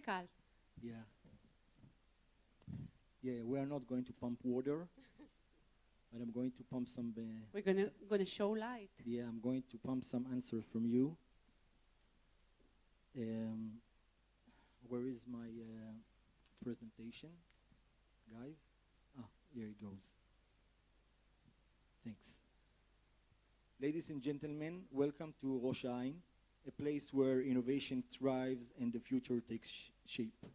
קל. Yeah. Yeah, we are not going to pump water, but I'm going to pump some. We're gonna show light. Yeah, I'm going to pump some answer from you. Where is my presentation, guys? Ah, here it goes. Thanks. Ladies and gentlemen, welcome to Rosh, a place where innovation thrives and the future takes shape.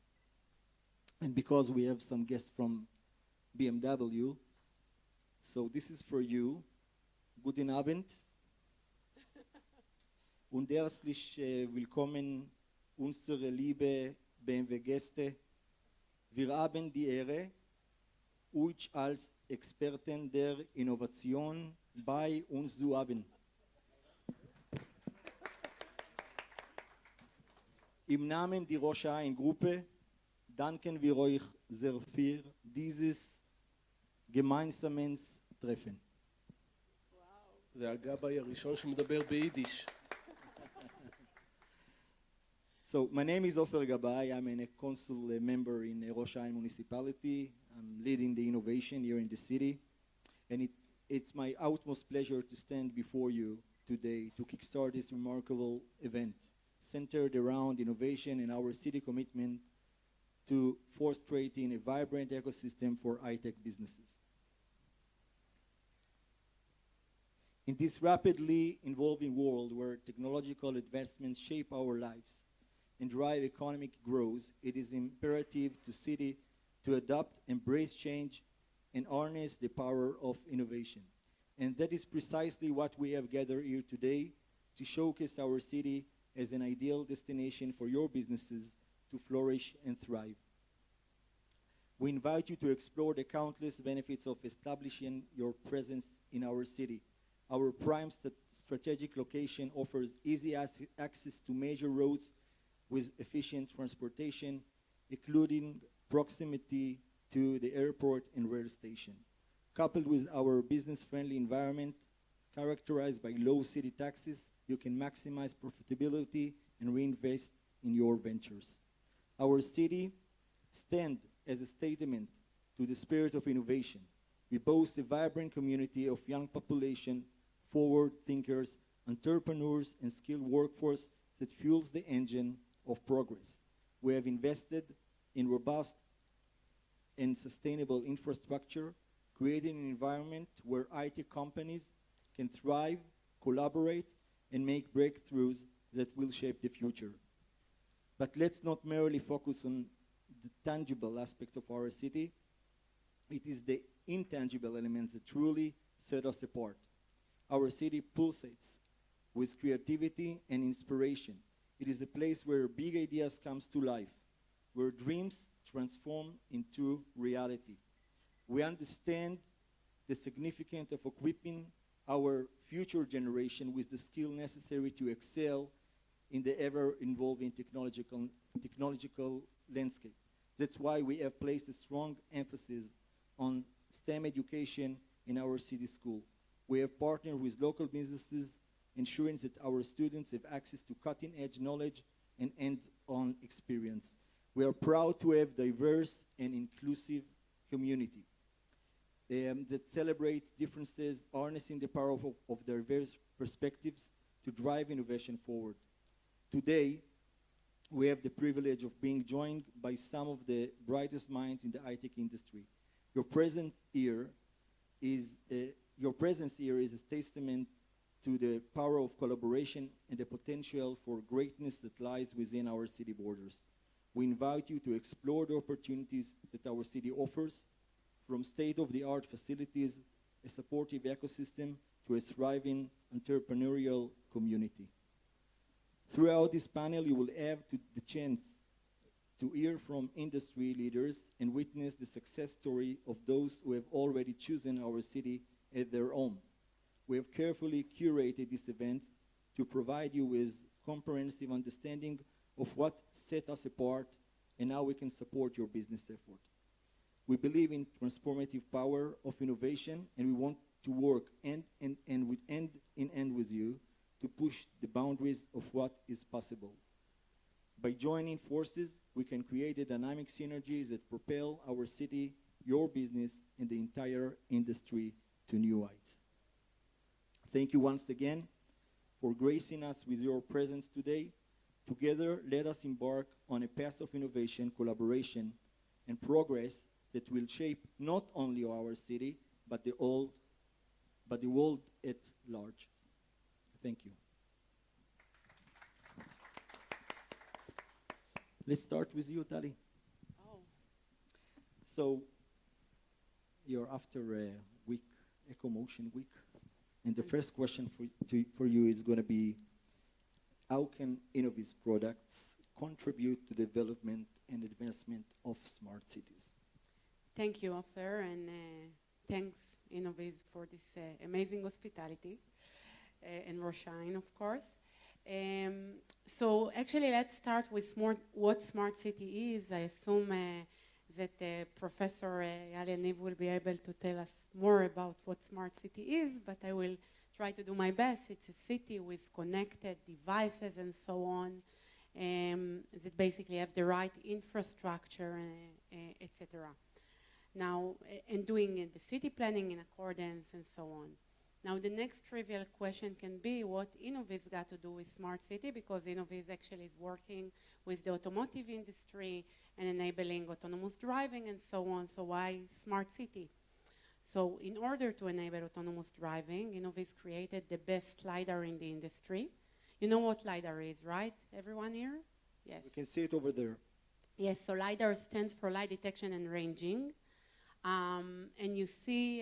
And because we have some guests from BMW, so this is for you. Guten Abend. Und herzlich willkommen unsere liebe BMW-Gäste. Wir haben die Ehre, euch als Experten der Innovation bei uns zu haben. Im Namen der Rosh Gruppe danken wir euch sehr für dieses gemeinsames Treffen. זה הגבאי הראשון שמדבר ביידיש. So, my name is Ofer Gabay. I'm a council member in Rosh municipality. I'm leading the innovation here in the city. And it's my utmost pleasure to stand before you today to kickstart this remarkable event centered around innovation and our city commitment to fostering a vibrant ecosystem for high-tech businesses. In this rapidly evolving world where technological advancements shape our lives and drive economic growth, it is imperative to city to adopt, embrace change, and harness the power of innovation. And that is precisely what we have gathered here today to showcase our city as an ideal destination for your businesses to flourish and thrive. We invite you to explore the countless benefits of establishing your presence in our city. Our prime strategic location offers easy access to major roads with efficient transportation, including proximity to the airport and rail station. Coupled with our business-friendly environment, characterized by low city taxes, you can maximize profitability and reinvest in your ventures. Our city stands as a statement to the spirit of innovation. We boast a vibrant community of young population, forward thinkers, entrepreneurs, and skilled workforce that fuels the engine of progress. We have invested in robust and sustainable infrastructure, creating an environment where IT companies can thrive, collaborate, and make breakthroughs that will shape the future. But let's not merely focus on the tangible aspects of our city. It is the intangible elements that truly set us apart. Our city pulsates with creativity and inspiration. It is a place where big ideas come to life, where dreams transform into reality. We understand the significance of equipping our future generation with the skill necessary to excel in the ever-evolving technological landscape. That's why we have placed a strong emphasis on STEM education in our city school. We have partnered with local businesses, ensuring that our students have access to cutting-edge knowledge and hands-on experience. We are proud to have diverse and inclusive community that celebrates differences, harnessing the power of diverse perspectives to drive innovation forward. Today, we have the privilege of being joined by some of the brightest minds in the high-tech industry. Your presence here is a testament to the power of collaboration and the potential for greatness that lies within our city borders. We invite you to explore the opportunities that our city offers, from state-of-the-art facilities, a supportive ecosystem, to a thriving entrepreneurial community. Throughout this panel, you will have the chance to hear from industry leaders and witness the success story of those who have already chosen our city as their own. We have carefully curated this event to provide you with comprehensive understanding of what set us apart and how we can support your business effort. We believe in transformative power of innovation, and we want to work hand in hand with you to push the boundaries of what is possible. By joining forces, we can create a dynamic synergies that propel our city, your business, and the entire industry to new heights. Thank you once again for gracing us with your presence today. Together, let us embark on a path of innovation, collaboration, and progress that will shape not only our city, but the world at large. Thank you. Let's start with you, Tali. Oh, So, you're after a week, EcoMotion week, and the first question for you is going to be, how can Innoviz products contribute to the development and advancement of smart cities? thank you, Ofer, and thanks, Innoviz, for this amazing hospitality, and Rosh, of course. So actually, let's start with what smart city is. I assume that Professor Haayin will be able to tell us more about what smart city is, but I will try to do my best. It's a city with connected devices and so on, that basically have the right infrastructure, etc. Now, and doing the city planning in accordance and so on. Now, the next trivial question can be what Innoviz got to do with smart city, because Innoviz actually is working with the automotive industry and enabling autonomous driving and so on. So why smart city? So in order to enable autonomous driving, Innoviz created the best LiDAR in the industry. You know what LiDAR is, right? Everyone here? Yes. We can see it over there. Yes, so LiDAR stands for light detection and ranging. And you see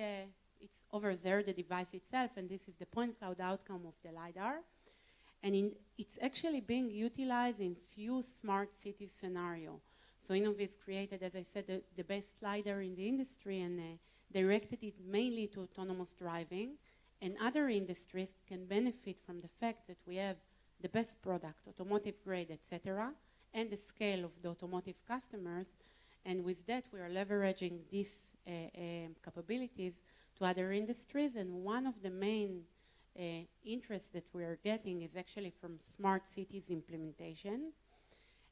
it's over there, the device itself, and this is the point cloud outcome of the LiDAR. And it's actually being utilized in few smart city scenarios. So Innoviz created, as I said, the best LiDAR in the industry and directed it mainly to autonomous driving. And other industries can benefit from the fact that we have the best product, automotive grade, etc., and the scale of the automotive customers. And with that, we are leveraging these capabilities to other industries. And one of the main interests that we are getting is actually from smart cities implementation.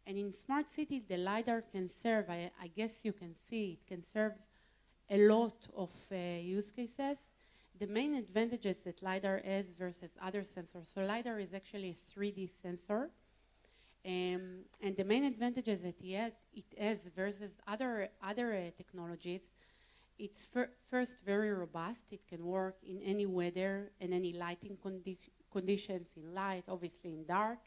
And in smart cities, the LiDAR can serve, I guess you can see, it can serve a lot of use cases. The main advantages that LiDAR has versus other sensors. So LiDAR is actually a 3D sensor. And the main advantages that it has versus other technologies, it's first very robust. It can work in any weather and any lighting conditions, in light, obviously in dark.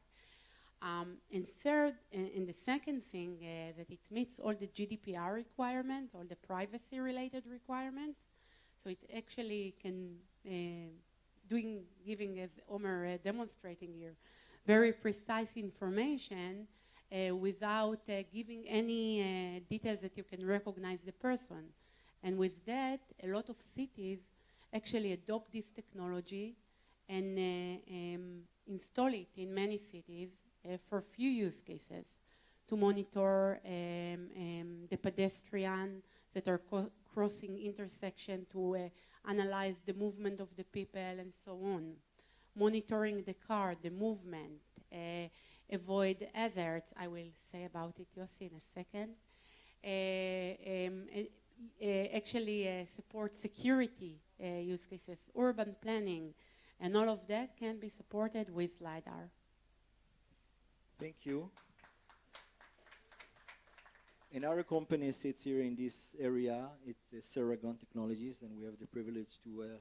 And third, and the second thing, that it meets all the GDPR requirements, all the privacy-related requirements. So it actually can, giving, as Omer demonstrating here, very precise information without giving any details that you can recognize the person. And with that, a lot of cities actually adopt this technology and install it in many cities for few use cases to monitor the pedestrian that are crossing intersection, to analyze the movement of the people and so on. Monitoring the car, the movement, avoid hazards. I will say about it, Yossi, in a second. Actually support security use cases, urban planning, and all of that can be supported with LiDAR. Thank you. And our company sits here in this area. It's Ceragon Technologies, and we have the privilege to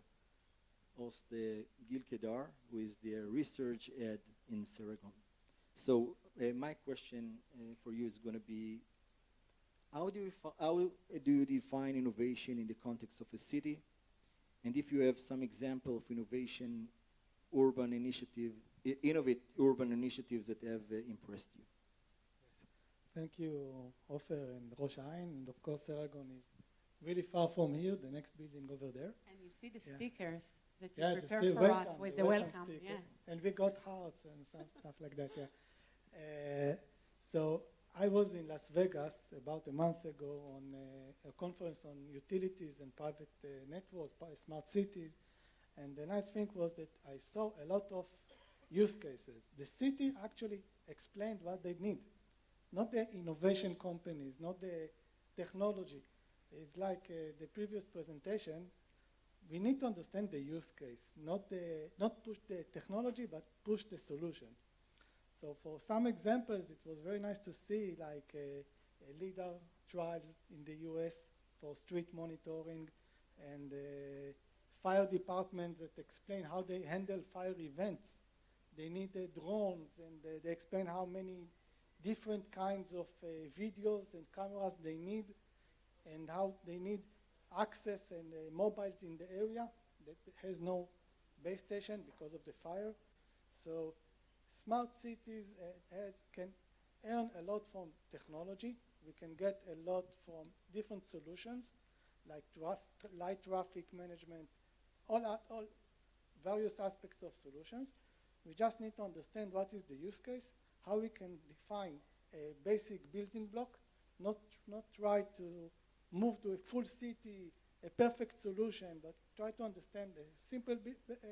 host Gil Kedar, who is the research head in Ceragon. So my question for you is going to be, how do you define innovation in the context of a city? And if you have some example of innovation, innovate urban initiatives that have impressed you. Thank you, Ofer and Rosh, and of course Ceragon is really far from here. The next building over there. And you see the stickers that you Yeah, prepared for us with the welcome. sticker. Yeah. And we got hearts and some stuff like that. Yeah. So I was in Las Vegas about a month ago on a conference on utilities and private networks, smart cities. And the nice thing was that I saw a lot of use cases. The city actually explained what they need. not the innovation companies, not the technology. It's like the previous presentation. We need to understand the use case, not push the technology, but push the solution. So for some examples, it was very nice to see like LIDAR trials in the US for street monitoring, and fire departments that explain how they handle fire events. They need drones, and they explain how many different kinds of videos and cameras they need, and how they need access and mobiles in the area that has no base station because of the fire. So smart cities can earn a lot from technology. We can get a lot from different solutions like light traffic management, all various aspects of solutions. We just need to understand what is the use case, how we can define a basic building block, not try to move to a full city, a perfect solution, but try to understand the simple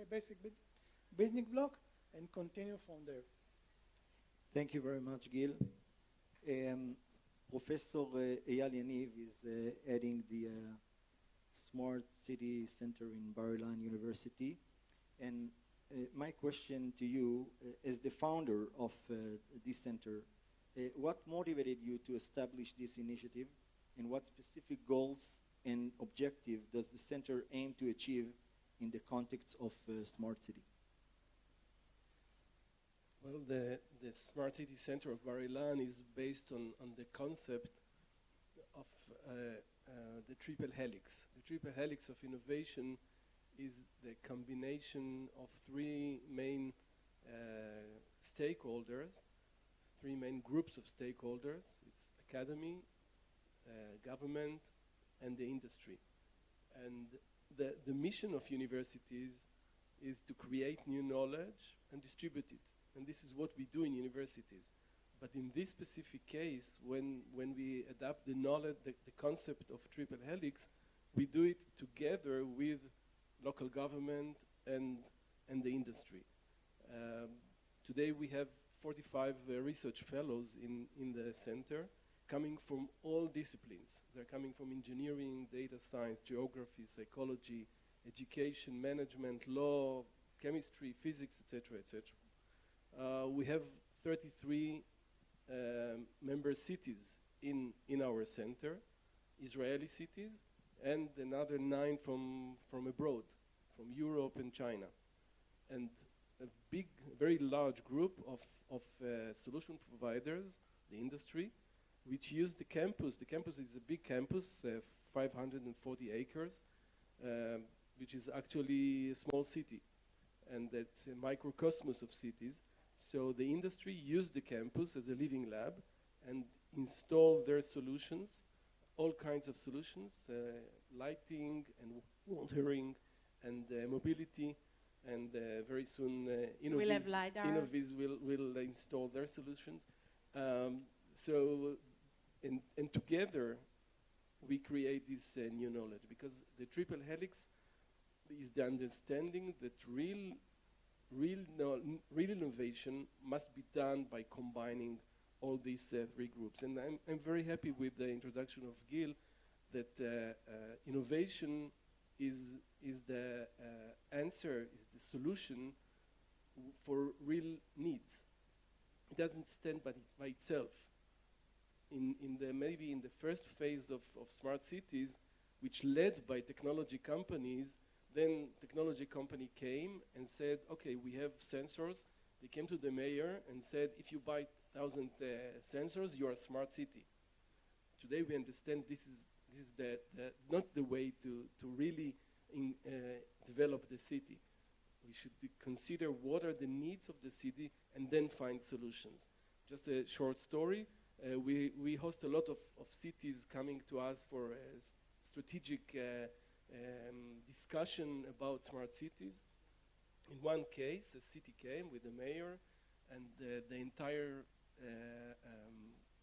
basic building block and continue from there. Thank you very much, Gil. Professor Eyal Yaniv is heading the Smart City Center in Bar-Ilan University. And my question to you, as the founder of this center, what motivated you to establish this initiative, and what specific goals and objective does the center aim to achieve in the context of Smart City? Well, the Smart City Center of Bar-Ilan is based on the concept of the triple helix. The triple helix of innovation is the combination of three main stakeholders, three main groups of stakeholders. It's academy, government, and the industry. And the mission of universities is to create new knowledge and distribute it. And this is what we do in universities. But in this specific case, when we adapt the knowledge, the concept of triple helix, we do it together with local government and the industry. Today we have 45 research fellows in the center, coming from all disciplines. They're coming from engineering, data science, geography, psychology, education, management, law, chemistry, physics, etc., etc. We have 33 member cities in our center, Israeli cities, and another 9 from abroad, from Europe and China. And a big, very large group of solution providers, the industry, which use the campus. The campus is a big campus, 540 acres, which is actually a small city. And that's a microcosmos of cities. So the industry use the campus as a living lab and install their solutions, all kinds of solutions, lighting and watering and mobility, and very soon Innoviz will install their solutions. And together we create this new knowledge, because the triple helix is the understanding that real innovation must be done by combining all these three groups. And I'm very happy with the introduction of Gil, that innovation is the answer, is the solution for real needs. It doesn't stand by itself. Maybe in the first phase of smart cities, which led by technology companies, then technology company came and said, okay, we have sensors. They came to the mayor and said, if you buy 1,000 sensors, you are a smart city. Today we understand this is not the way to really develop the city. We should consider what are the needs of the city and then find solutions. Just a short story. We host a lot of cities coming to us for strategic discussion about smart cities. In one case, a city came with the mayor and the entire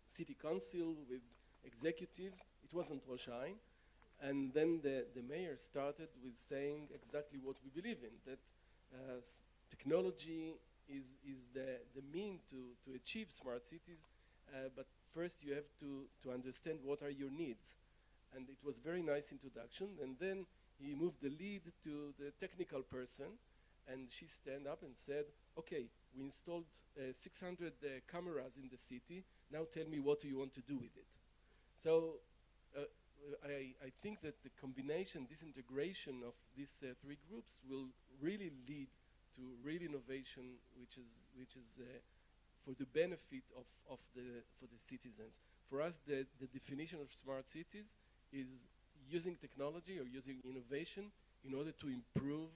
city council with executives. It wasn't Rosh Haayin. And then the mayor started with saying exactly what we believe in, that technology is the mean to achieve smart cities, but first you have to understand what are your needs. And it was very nice introduction. And then he moved the lead to the technical person, and she stand up and said, okay, we installed 600 cameras in the city. Now tell me, what do you want to do with it? So I think that the combination, this integration of these three groups will really lead to real innovation, which is for the benefit for the citizens. For us, the definition of smart cities is using technology or using innovation in order to improve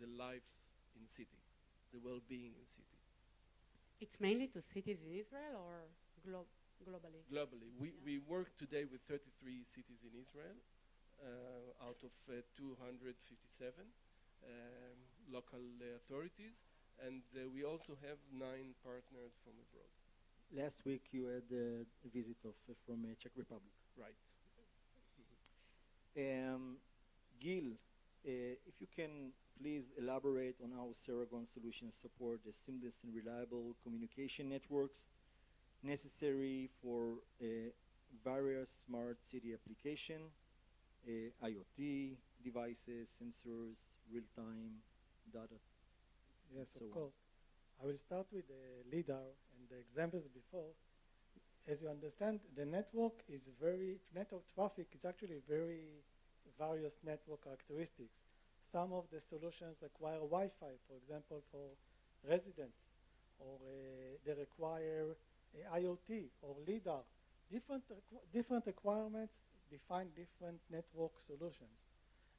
the lives in city, the well-being in city. It's mainly to cities in Israel or globally? Globally. We work today with 33 cities in Israel, out of 257 local authorities, and we also have 9 partners from abroad. Last week you had a visit from Czech Republic. Right. Gil, if you can please elaborate on how Ceragon solutions support the seamless and reliable communication networks necessary for various smart city application, IoT devices, sensors, real-time data. Yes, So of course. I will start with the LIDAR and the examples before. As you understand, the network traffic is actually very various network characteristics. Some of the solutions require Wi-Fi, for example, for residents, or they require IoT or LIDAR. Different requirements define different network solutions.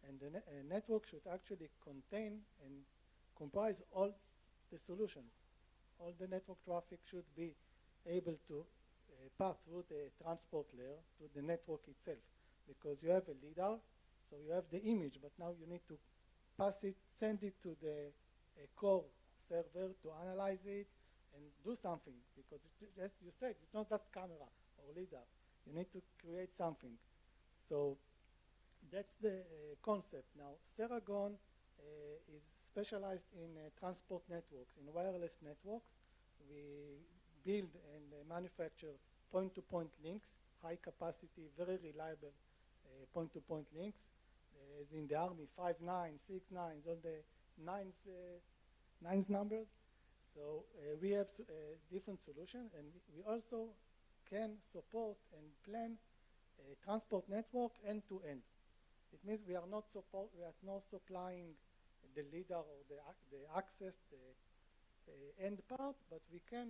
And the network should actually contain and comprise all the solutions. All the network traffic should be able to pass through the transport layer to the network itself, because you have a LIDAR, so you have the image, but now you need to pass it, send it to the core server to analyze it and do something, because as you said, it's not just camera or LIDAR. You need to create something. So that's the concept. Now, Ceragon is specialized in transport networks, in wireless networks. We build and manufacture point-to-point links, high capacity, very reliable point-to-point links, as in the Army, 5 nines, 6 nines, all the nines numbers. So we have different solutions, and we also can support and plan a transport network end-to-end. It means we are not supplying the LIDAR or the access, the end part, but we can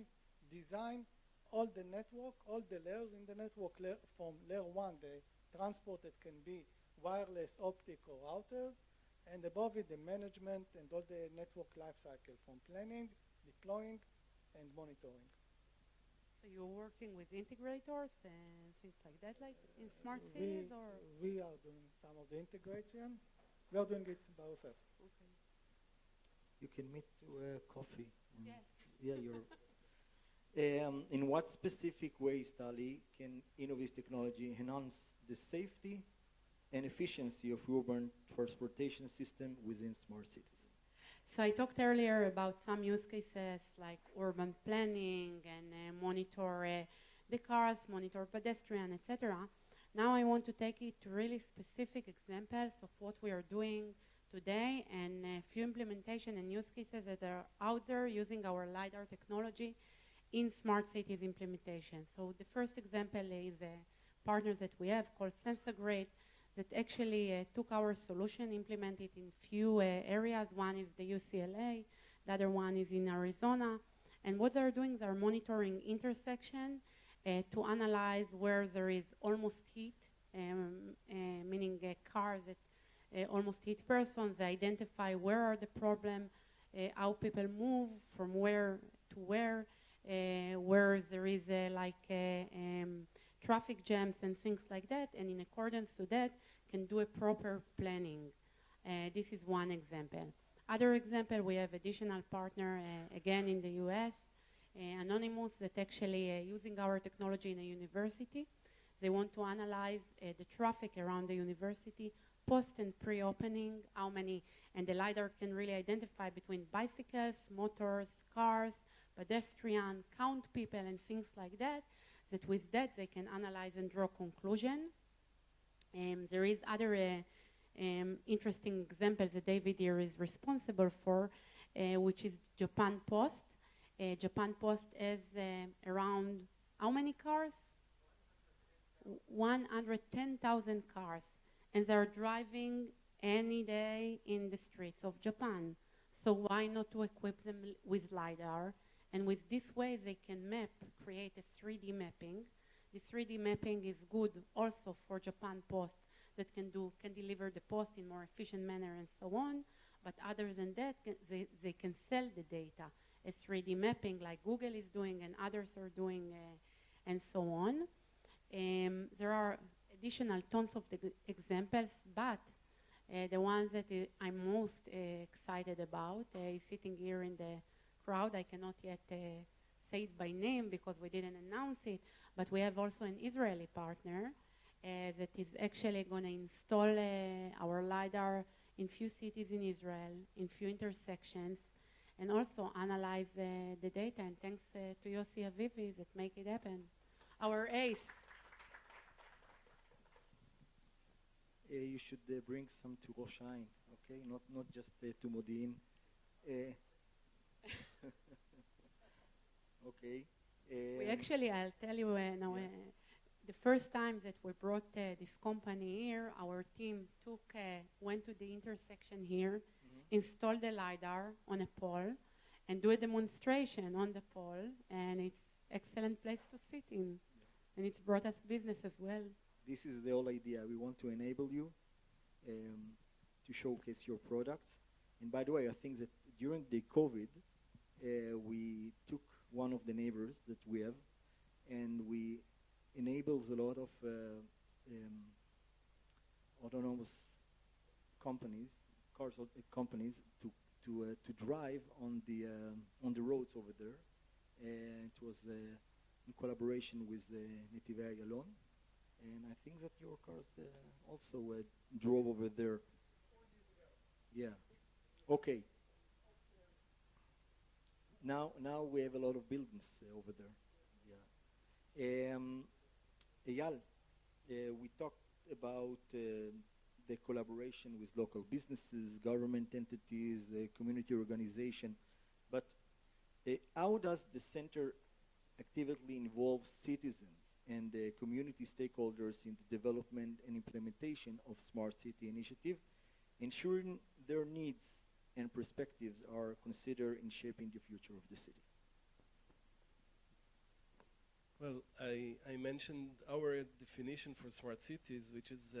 design all the network, all the layers in the network, from layer 1, the transport that can be wireless, optic, or routers, and above it, the management and all the network lifecycle, from planning, deploying, and monitoring. So you're working with integrators and things like that, like in smart cities, or? We are doing some of the integration. We are doing it by ourselves. Okay. You can meet to coffee. Yeah. Yeah, you're. In what specific ways, Tali, can Innovis technology enhance the safety and efficiency of urban transportation system within smart cities? So I talked earlier about some use cases like urban planning and monitor the cars, monitor pedestrian, etc. Now I want to take it to really specific examples of what we are doing today and a few implementation and use cases that are out there using our LiDAR technology in smart cities implementation. So the first example is a partner that we have called SensaGrid that actually took our solution, implemented in few areas. One is the UCLA, the other one is in Arizona. And what they're doing, they're monitoring intersection to analyze where there is almost heat, meaning cars that almost hit persons. They identify where are the problem, how people move from where to where there is traffic jams and things like that, and in accordance to that can do a proper planning. This is one example. Other example, we have additional partner, again in the US, Anonymous, that actually using our technology in a university. They want to analyze the traffic around the university, post and pre-opening, how many, and the LiDAR can really identify between bicycles, motors, cars, pedestrian, count people and things like that. that with that they can analyze and draw conclusion. There is other interesting examples that David here is responsible for, which is Japan Post. Japan Post has around how many cars? 110,000 cars, and they're driving any day in the streets of Japan. So why not to equip them with LiDAR? And with this way they can map, create a 3D mapping. The 3D mapping is good also for Japan Post that can deliver the post in more efficient manner and so on. But other than that, they can sell the data as 3D mapping like Google is doing and others are doing and so on. There are additional tons of examples, but the ones that I'm most excited about is sitting here in the crowd. I cannot yet say it by name because we didn't announce it, but we have also an Israeli partner that is actually going to install our LiDAR in few cities in Israel, in few intersections, and also analyze the data. And thanks to Yossi Avivi that make it happen. Our ace. You should bring some to Rosh Haayin, okay? Not just to Modi'in. Okay. We actually, I'll tell you now, the first time that we brought this company here, our team went to the intersection here, installed the LiDAR on a pole, and do a demonstration on the pole, and it's excellent place to sit in. And it's brought us business as well. This is the whole idea. We want to enable you to showcase your products. And by the way, I think that during the COVID, we took one of the neighbors that we have, and we enables a lot of autonomous companies, companies to drive on the roads over there. It was in collaboration with Netivei Ayalon. And I think that your cars also drove over there. Yeah. Okay. Now we have a lot of buildings over there. Yeah. Eyal, we talked about the collaboration with local businesses, government entities, community organization, but how does the center actively involve citizens and community stakeholders in the development and implementation of Smart City Initiative, ensuring their needs and perspectives are considered in shaping the future of the city? Well, I mentioned our definition for smart cities, which is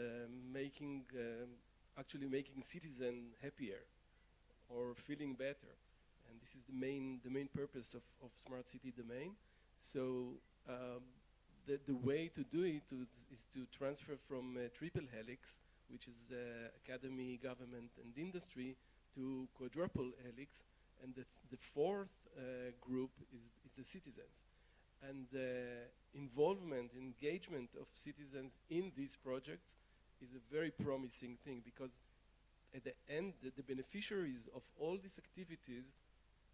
actually making citizens happier or feeling better, and this is the main purpose of smart city domain. So the way to do it is to transfer from triple helix, which is academy, government, and industry, to quadruple helix, and the fourth group is the citizens. And involvement, engagement of citizens in these projects is a very promising thing, because at the end, the beneficiaries of all these activities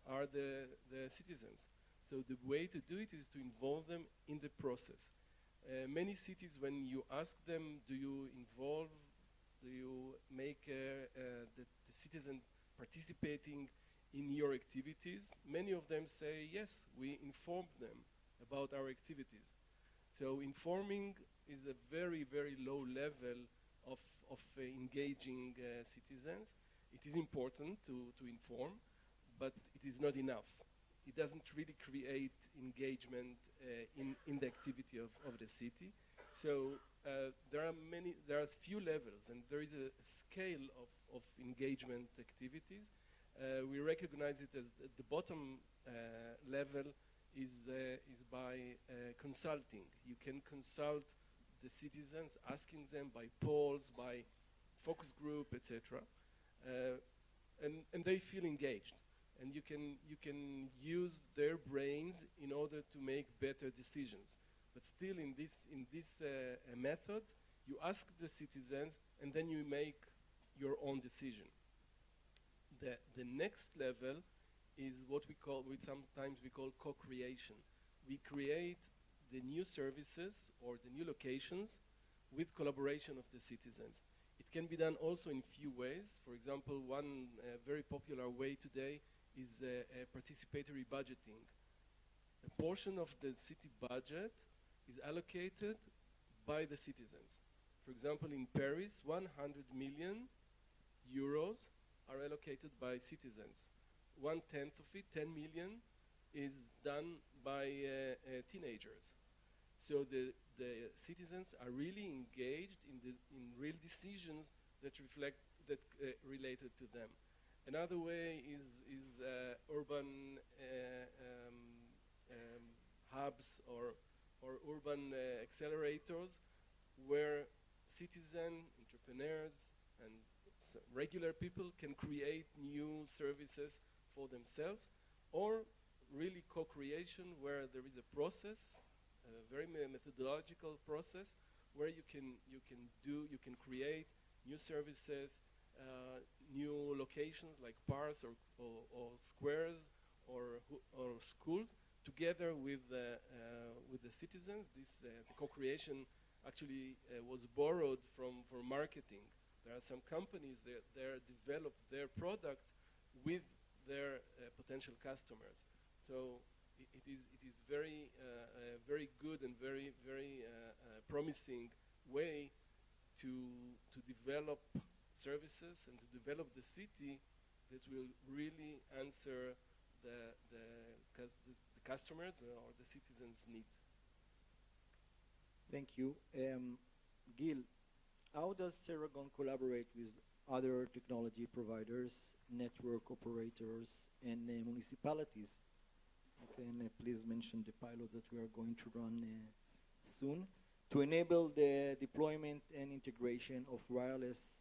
are the citizens. So the way to do it is to involve them in the process. Many cities, when you ask them, do you make the citizen participating in your activities? Many of them say, yes, we inform them about our activities. So informing is a very, very low level of engaging citizens. It is important to inform, but it is not enough. It doesn't really create engagement in the activity of the city. So there are few levels, and there is a scale of engagement activities. We recognize it as the bottom level is by consulting. You can consult the citizens, asking them by polls, by focus group, etc., and they feel engaged. And you can use their brains in order to make better decisions. But still, in this method, you ask the citizens, and then you make your own decision. The next level is what we sometimes call co-creation. We create the new services or the new locations with collaboration of the citizens. It can be done also in few ways. For example, one very popular way today is participatory budgeting. A portion of the city budget is allocated by the citizens. For example, in Paris, 100 million euros are allocated by citizens. 1/10 of it, 10 million, is done by teenagers. So the citizens are really engaged in real decisions that reflect that related to them. Another way is urban hubs or urban accelerators, where citizen entrepreneurs and regular people can create new services for themselves, or really co-creation, where there is a process, a very methodological process, where you can create new services, new locations like parks or squares or schools, together with the citizens. This the co-creation actually was borrowed from marketing. There are some companies that develop their products with their potential customers. So it is very very good and very promising way to develop services and to develop the city that will really answer the customers or the citizens' needs. Thank you. Gil, how does Ceragon collaborate with other technology providers, network operators, and municipalities? You can please mention the pilot that we are going to run soon to enable the deployment and integration of wireless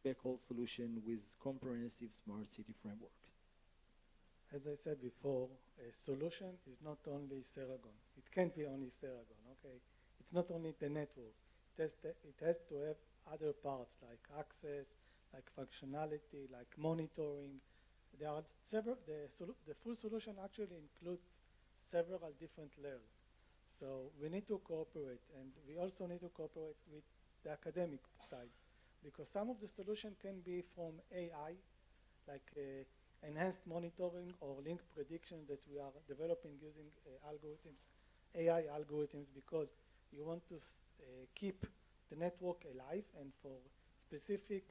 backhaul solution with comprehensive smart city framework. As I said before, a solution is not only Ceragon. It can't be only Ceragon, okay? It's not only the network. It has to have other parts like access, like functionality, like monitoring. There are several, the full solution actually includes several different layers. So we need to cooperate, and we also need to cooperate with the academic side, because some of the solution can be from AI, like enhanced monitoring or link prediction that we are developing using algorithms, AI algorithms, because you want to keep the network alive, and for specific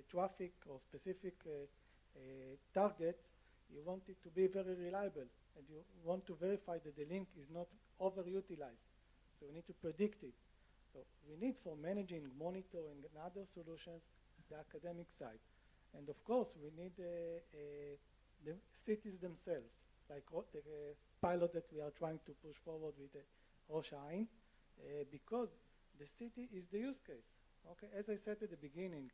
traffic or specific targets, you want it to be very reliable, and you want to verify that the link is not overutilized. So we need to predict it. So we need, for managing, monitoring, and other solutions, the academic side. And of course, we need the cities themselves, like the pilot that we are trying to push forward with Rosh, because the city is the use case. Okay, as I said at the beginning,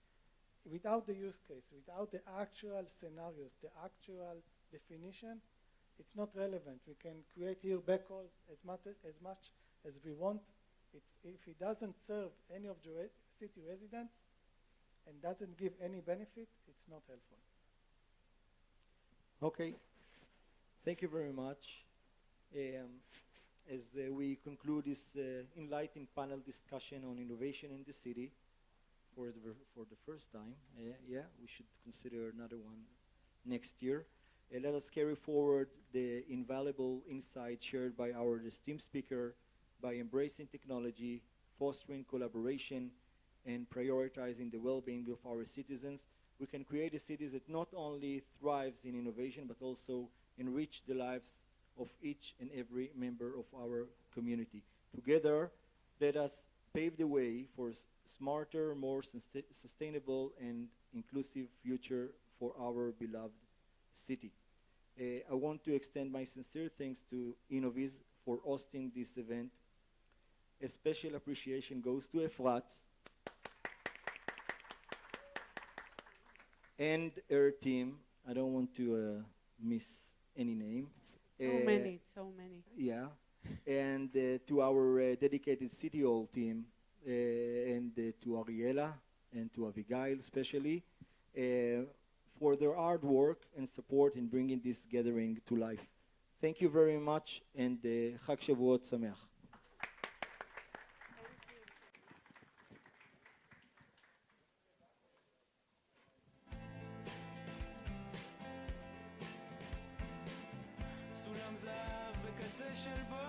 without the use case, without the actual scenarios, the actual definition, it's not relevant. We can create here backhauls as much as we want. If it doesn't serve any of the city residents and doesn't give any benefit, it's not helpful. Okay, thank you very much. As we conclude this enlightening panel discussion on innovation in the city for the first time, we should consider another one next year. Let us carry forward the invaluable insight shared by our esteemed speaker by embracing technology, fostering collaboration, and prioritizing the well-being of our citizens. We can create a city that not only thrives in innovation, but also enrich the lives of each and every member of our community. Together, let us pave the way for a smarter, more sustainable, and inclusive future for our beloved city. I want to extend my sincere thanks to Innoviz for hosting this event. A special appreciation goes to Efrat and her team. I don't want to miss any name. So many. Yeah, and to our dedicated City Hall team, and to Ariela and to Abigail especially, for their hard work and support in bringing this gathering to life. Thank you very much, and Chag Shavuot Sameach. של